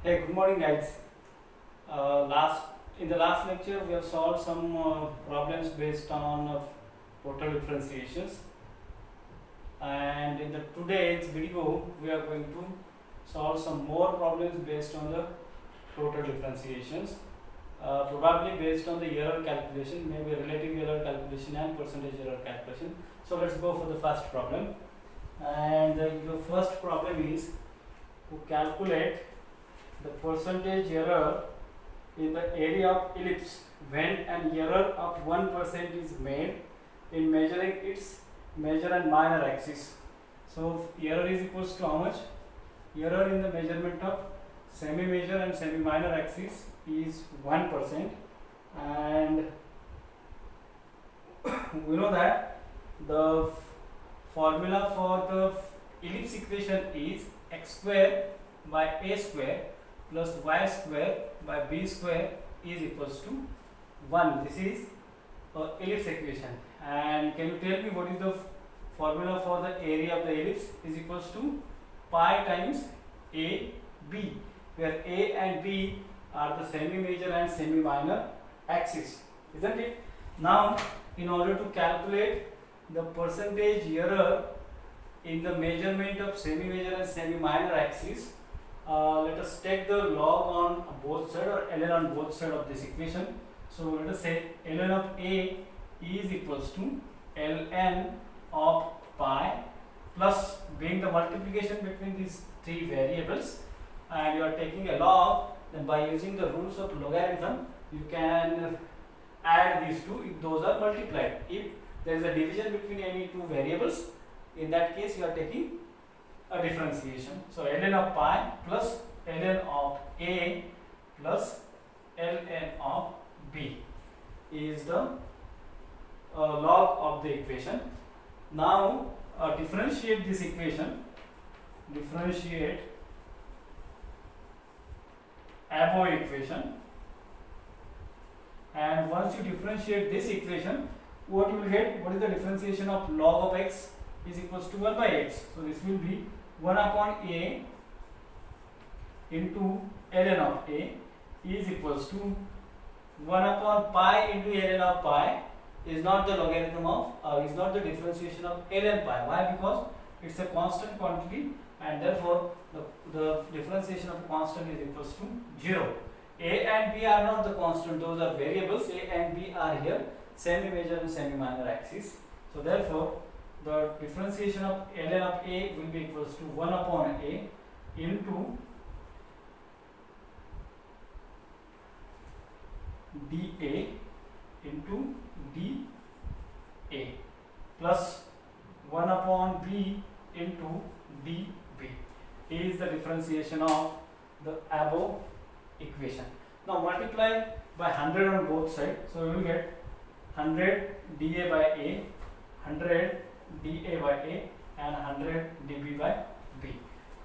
Hey, good morning, guys. Last in the last lecture, we have solved some problems based on total differentiations, and in the today's video, we are going to solve some more problems based on the total differentiations. Probably based on the error calculation, maybe relative error calculation and percentage error calculation. So let's go for the first problem. And the first problem is to calculate the percentage error in the area of ellipse when an error of 1% is made in measuring its major and minor axis. So error is equals to how much? Error in the measurement of semi-major and semi-minor axis is 1%, and we know that the formula for the ellipse equation is x square by a square plus y square by b square is equals to 1. This is ellipse equation. And can you tell me what is the formula for the area of the ellipse? Is equals to pi times a b, where a and b are the semi-major and semi-minor axis, isn't it? Now, in order to calculate the percentage error in the measurement of semi-major and semi-minor axis, let us take the log on both sides or ln on both sides of this equation. So let us say ln of a is equals to ln of pi, plus being the multiplication between these three variables, and you are taking a log, then by using the rules of logarithm you can add these two if those are multiplied. If there is a division between any two variables, in that case you are taking a differentiation. So ln of pi plus ln of a plus ln of b is the log of the equation. Now differentiate this equation, differentiate above equation, and once you differentiate this equation, what you will get? What is the differentiation of log of x is equals to 1 by x? So this will be 1 upon a into ln of a is equals to 1 upon pi into ln of pi is not the logarithm of is not the differentiation of ln pi. Why? Because it's a constant quantity, and therefore the differentiation of constant is equals to 0. A and b are not the constant, those are variables. A and b are here semi-major and semi-minor axis. So therefore the differentiation of ln of a will be equals to 1 upon a into dA into dA plus 1 upon b into db is the differentiation of the above equation. Now multiply by 100 on both sides, so you will get 100 dA by a, 100 dA by a, and 100 dB by b.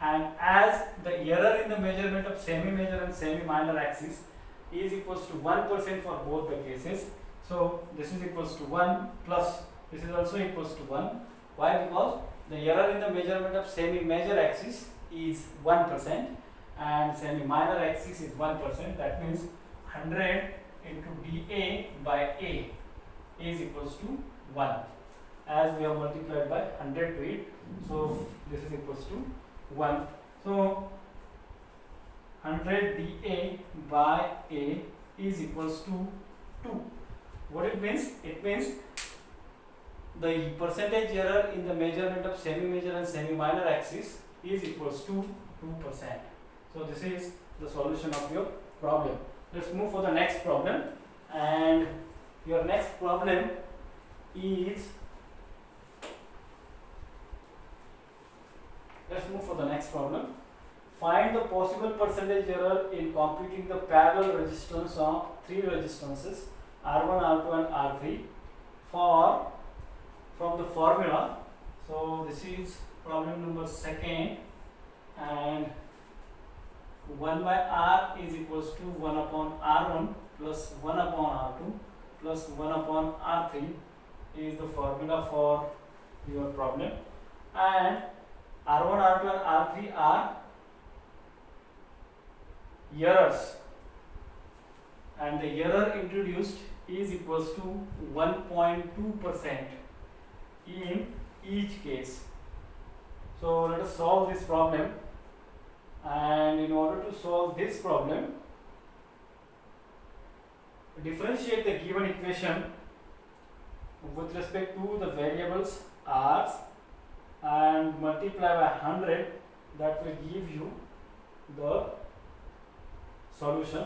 And as the error in the measurement of semi-major and semi-minor axis is equals to 1% for both the cases, so this is equals to 1 plus this is also equals to 1. Why? Because the error in the measurement of semi-major axis is 1% and semi-minor axis is 1%. That means 100 into dA by a is equals to 1, as we have multiplied by 100 to it. So this is equals to 1. So 100 dA by a is equals to 2. What it means? It means the percentage error in the measurement of semi-major and semi-minor axis is equals to 2%. So this is the solution of your problem. Let's move for the next problem, and your next problem is, let's move for the next problem. Find the possible percentage error in computing the parallel resistance of three resistances R1, R2 and R3 from the formula. So this is problem number second, and 1 by R is equals to 1 upon R1 plus 1 upon R2 plus 1 upon R3 is the formula for your problem, and R1, R2 and R3 are errors, and the error introduced is equals to 1.2% in each case. So let us solve this problem, and in order to solve this problem, differentiate the given equation with respect to the variables r's and multiply by 100. That will give you the solution.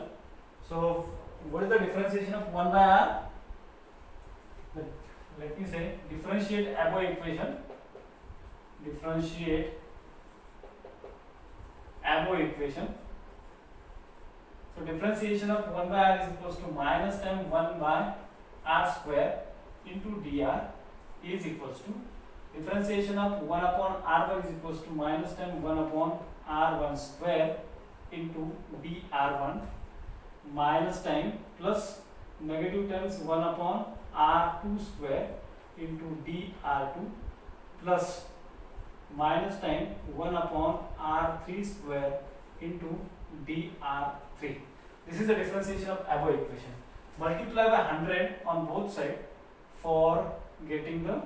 So what is the differentiation of 1 by r? Let me say, differentiate above equation. Differentiate above equation. So differentiation of 1 by r is equals to minus time 1 by r square into dr is equals to differentiation of 1 upon r1 is equals to minus time 1 upon r1 square into dr1 minus time plus negative times 1 upon r2 square into dr2 plus minus time 1 upon r3 square into dr3. This is the differentiation of above equation. Multiply by 100 on both sides for getting the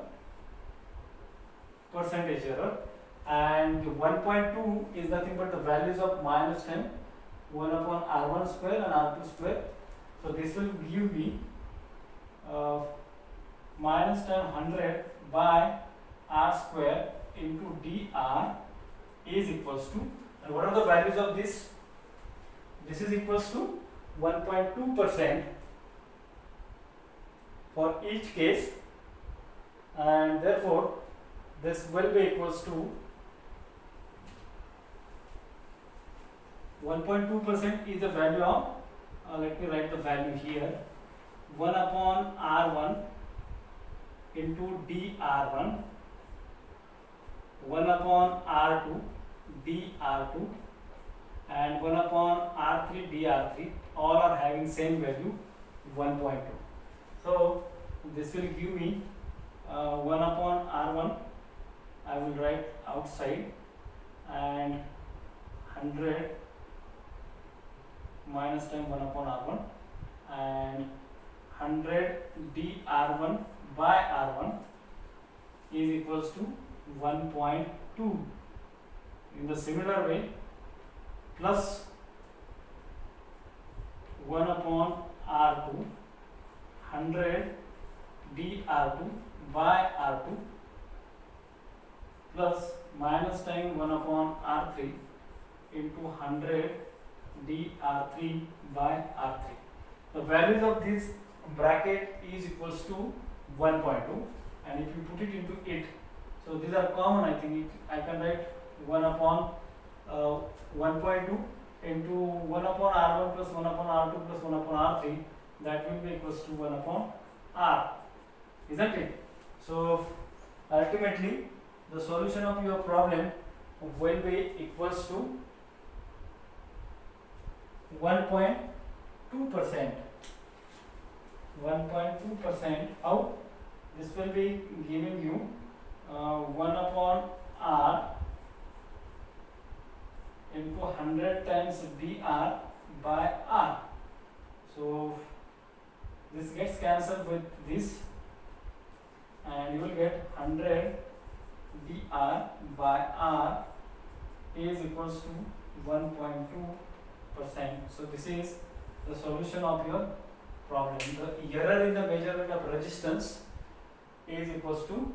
percentage error, and 1.2 is nothing but the values of minus 10 1 upon r1 square and r2 square. So this will give me minus 10 100 by r square into dr is equals to, and what are the values of this? This is equals to 1.2% for each case, and therefore this will be equals to 1.2% is the value of, let me write the value here, 1 upon r1 into dr1, 1 upon r2 dr2, and 1 upon r3 dr3, all are having same value 1.2. So this will give me 1 upon r1, I will write outside, and 100 minus time 1 upon r1, and 100 dr1 by r1 is equals to 1.2. In the similar way, plus 1 upon r2, 100 dr2 by r2 plus minus time 1 upon r3 into 100 dr3 by r3. The values of this bracket is equals to 1.2, and if you put it into it, so these are common, I think I can write 1 upon 1.2 into 1 upon r1 plus 1 upon r2 plus 1 upon r3, that will be equals to 1 upon r, isn't it? So ultimately the solution of your problem will be equals to 1.2%. 1.2%. How? This will be giving you 1 upon r into 100 times dr by r. So this gets cancelled with this, and you will get 100 dr by r is equals to 1.2%. So this is the solution of your problem. The error in the measurement of resistance is equals to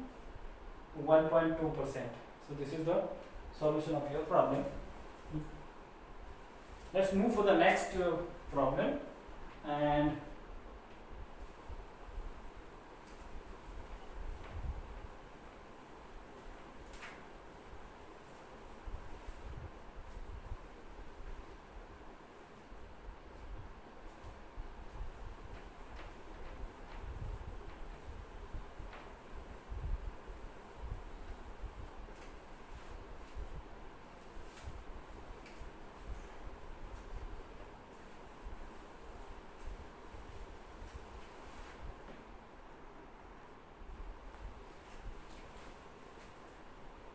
1.2%. So this is the solution of your problem. Let's move for the next problem, and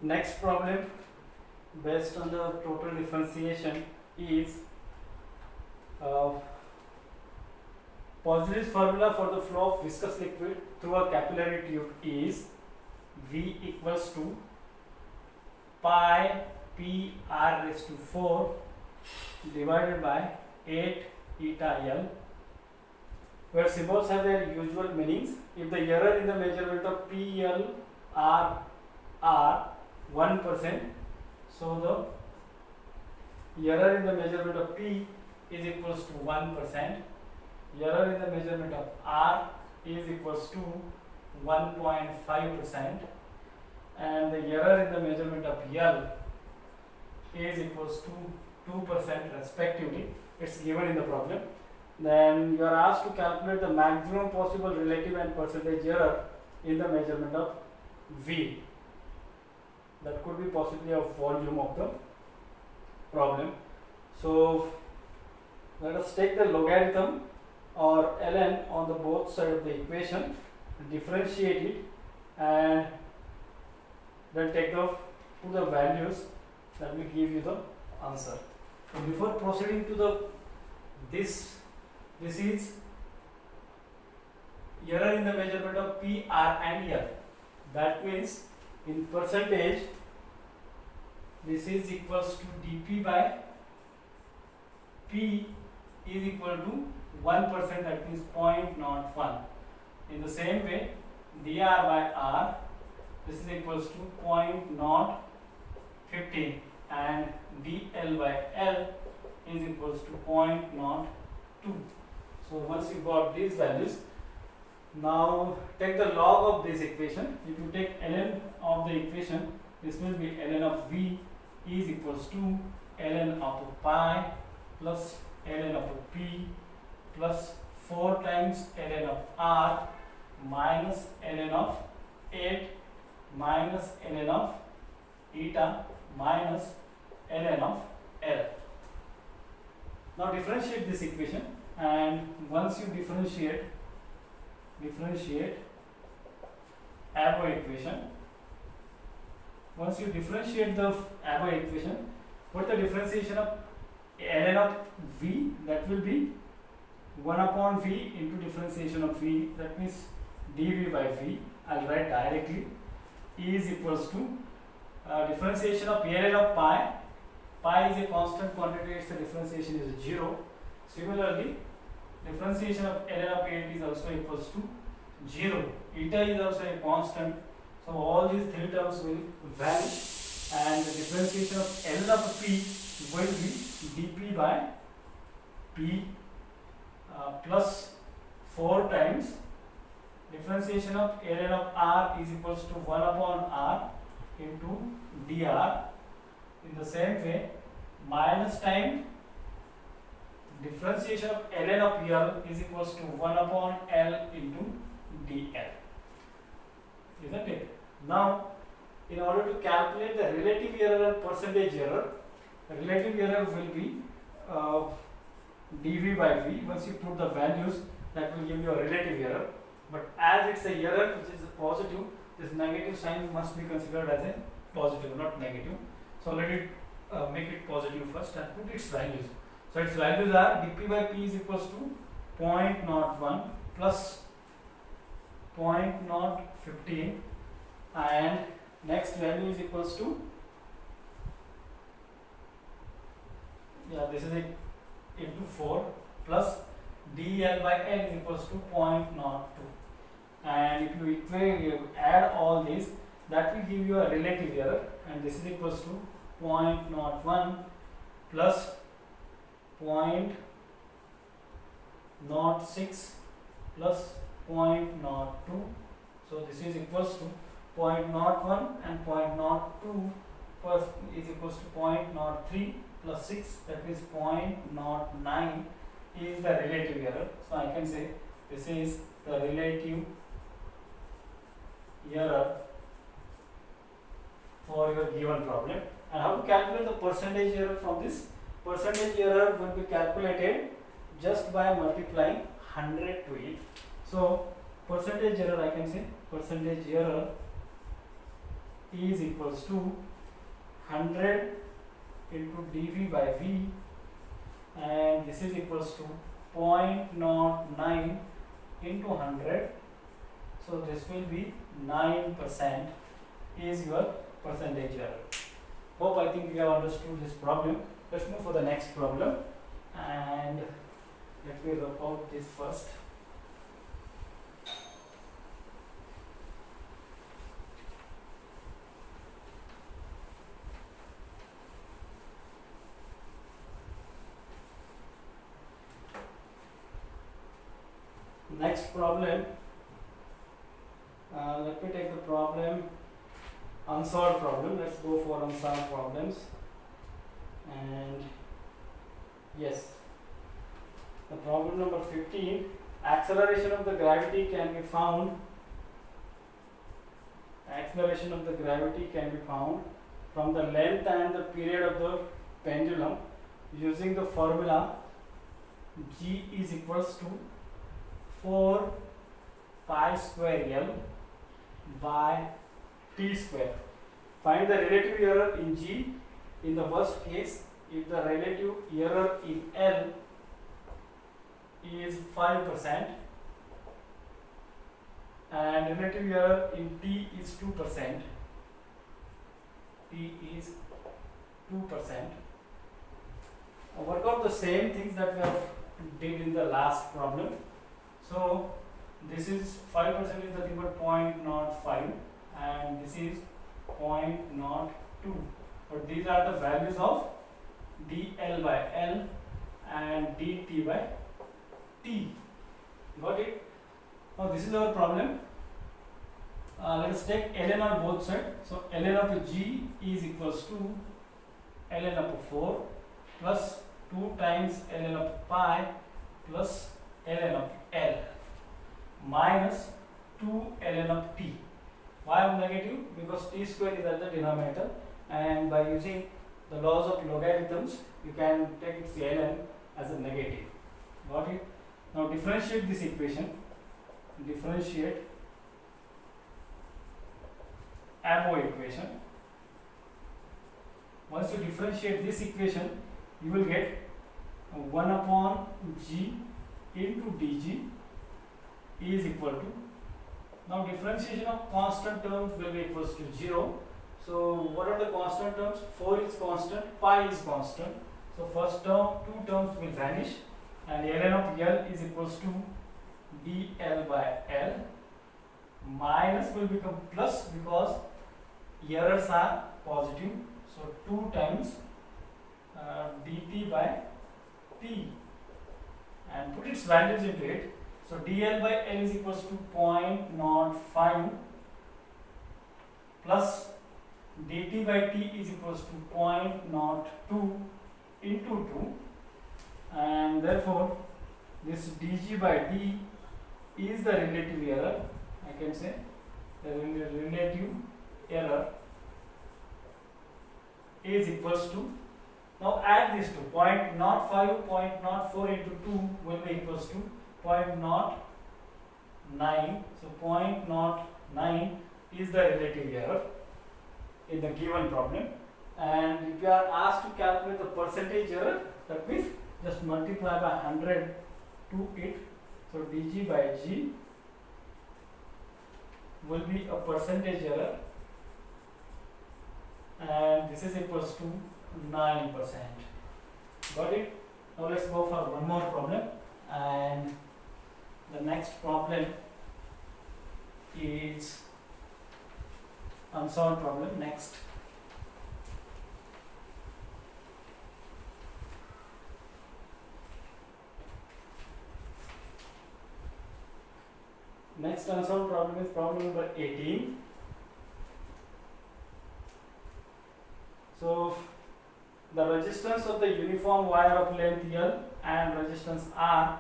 next problem based on the total differentiation is Uh, Poiseuille's formula for the flow of viscous liquid through a capillary tube is V equals to pi p r raised to 4 divided by 8 eta L, where symbols have their usual meanings. If the error in the measurement of PL are 1%, so the error in the measurement of P is equals to 1%, error in the measurement of R is equals to 1.5%, and the error in the measurement of L is equals to 2% respectively. It's given in the problem. Then you are asked to calculate the maximum possible relative and percentage error in the measurement of V. That could be possibly a volume of the problem. So let us take the logarithm or ln on the both side of the equation, differentiate it, and then take the put the values that will give you the answer. So before proceeding to the this is error in the measurement of P, R and L. That means in percentage this is equals to dP by P is equal to 1%, that means 0.01. In the same way, dr by R, this is equals to 0.015, and dl by L is equals to 0.02. So once you got these values, now take the log of this equation. If you take ln of the equation, this will be ln of V is equals to ln upon pi plus ln upon P plus 4 times ln of R minus ln of 8 minus ln of eta minus ln of L. Now differentiate this equation, and once you differentiate above equation, once you differentiate the above equation, what the differentiation of ln of V, that will be 1 upon V into differentiation of V, that means dV by V. I'll write directly is equals to differentiation of ln of pi. Pi is a constant quantity, its differentiation is 0. Similarly, differentiation of ln of 8 is also equals to 0. Eta is also a constant, so all these three terms will vanish, and the differentiation of ln of P will be dP by P plus 4 times differentiation of ln of R is equals to 1 upon R into dr. In the same way, minus time differentiation of ln of L is equals to 1 upon L into dl. Isn't it? Now, in order to calculate the relative error and percentage error, the relative error will be dV by V. Once you put the values, that will give you a relative error. But as it's a error which is positive, this negative sign must be considered as a positive, not negative. So let it make it positive first and put its values. So its values are dP by P is equals to 0.01 plus 0.015, and next value is equals to, this is into 4 plus dl by L is equals to 0.02, and if you add all these, that will give you a relative error, and this is equals to 0.01 plus 0.06 plus 0.02. So this is equals to 0.01 and 0.02 is equals to 0.03 plus 6, that is 0.09 is the relative error. So I can say this is the relative error for your given problem. And how to calculate the percentage error from this? Percentage error will be calculated just by multiplying 100 to it. So percentage error, I can say percentage error is equals to 100 into dV by V, and this is equals to 0.09 into 100. So this will be 9% is your percentage error. Hope I think you have understood this problem. Let's move for the next problem, and let me work out this first. Next problem, let me take the problem unsolved problem. Let's go for unsolved problems. And yes, the problem number 15, acceleration of the gravity can be found. Acceleration of the gravity can be found from the length and the period of the pendulum using the formula G is equals to 4 pi square L by T square. Find the relative error in G. In the first case, if the relative error in L is 5% and relative error in T is 2%, T is 2%. Work out the same things that we have did in the last problem. So this is 5% is nothing but 0.05 and this is 0.02. But these are the values of dl by L and dt by T. Got it? Now this is our problem. Let us take ln on both sides. So ln of G is equals to ln of 4 plus 2 times ln of pi plus ln of L minus 2 ln of T. Why I am negative? Because T square is at the denominator, and by using the laws of logarithms you can take its ln as a negative. Got it? Now differentiate this equation. Differentiate above equation. Once you differentiate this equation, you will get 1 upon G into dg is equal to, now differentiation of constant terms will be equals to 0. So what are the constant terms? 4 is constant, pi is constant. So first term, 2 terms will vanish, and ln of L is equals to dl by L, minus will become plus because errors are positive. So 2 times dt by T, and put its values into it. So dl by L is equals to 0.05 plus dt by T is equals to 0.02 into 2, and therefore this dg by d is the relative error. I can say the relative error is equals to, now add these two, 0.05, 0.04 into 2 will be equals to 0.09. So 0.09 is the relative error in the given problem, and if you are asked to calculate the percentage error, that means just multiply by 100 to it. So dg by g will be a percentage error, and this is equals to 9%. Got it? Now let's go for one more problem, and the next problem is unsolved problem. Next, unsolved problem is problem number 18. So the resistance of the uniform wire of length L and resistance R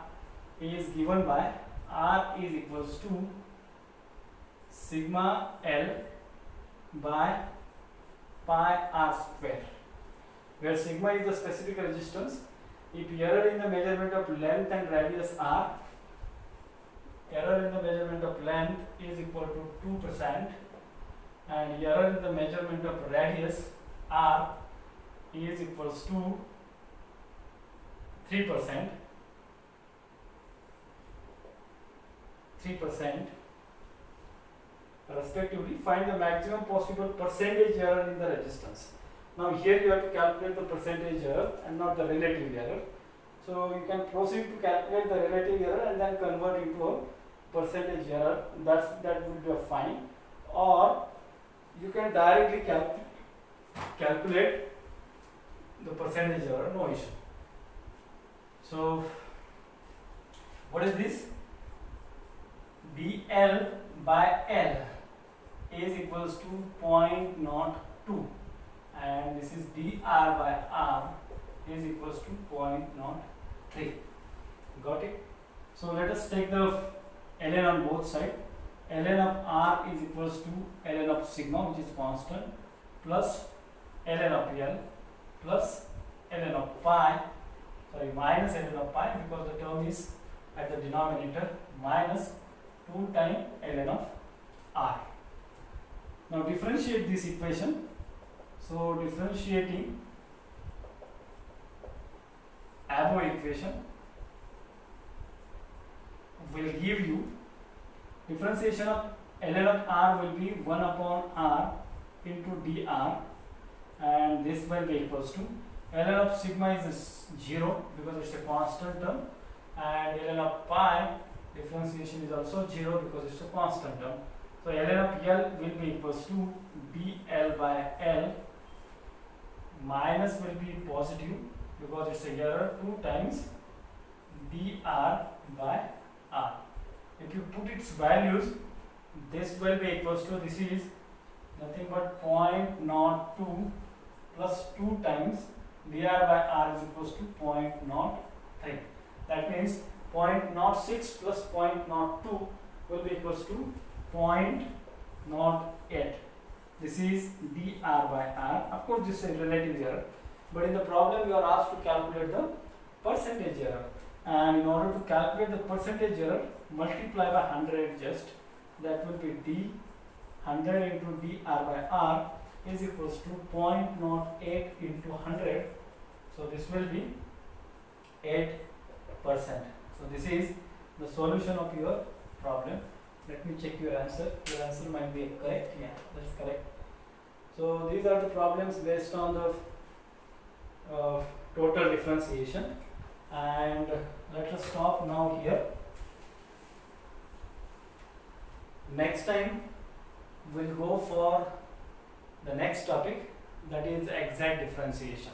is given by R is equals to sigma L by pi R square, where sigma is the specific resistance. If error in the measurement of length and radius R, error in the measurement of length is equal to 2%, and error in the measurement of radius R is equals to 3%, respectively. Find the maximum possible percentage error in the resistance. Now here you have to calculate the percentage error and not the relative error. So you can proceed to calculate the relative error and then convert into a percentage error. That would be fine. Or you can directly calculate the percentage error, no issue. So what is this? dl by L is equals to 0.02 and this is dr by r is equals to 0.03. Got it? So let us take the ln on both sides. Ln of r is equals to ln of sigma, which is constant, plus ln of L plus ln of pi, minus ln of pi, because the term is at the denominator, minus 2 times ln of r. Now differentiate this equation. So differentiating above equation will give you differentiation of ln of r will be 1 upon r into dr, and this will be equals to ln of sigma is 0 because it's a constant term, and ln of pi differentiation is also 0 because it's a constant term. So ln of L will be equals to dl by L, minus will be positive because it's a error, 2 times dr by r. If you put its values, this will be equals to, this is nothing but 0.02 plus 2 times dr by r is equals to 0.03. That means 0.06 plus 0.02 will be equals to 0.08. This is dr by r. Of course, this is a relative error, but in the problem you are asked to calculate the percentage error, and in order to calculate the percentage error, multiply by 100 just, that will be d 100 into dr by r is equals to 0.08 into 100. So this will be 8%. So this is the solution of your problem. Let me check your answer. Your answer might be correct. Yeah, that's correct. So these are the problems based on the total differentiation, and let us stop now here. Next time we'll go for the next topic, that is exact differentiation.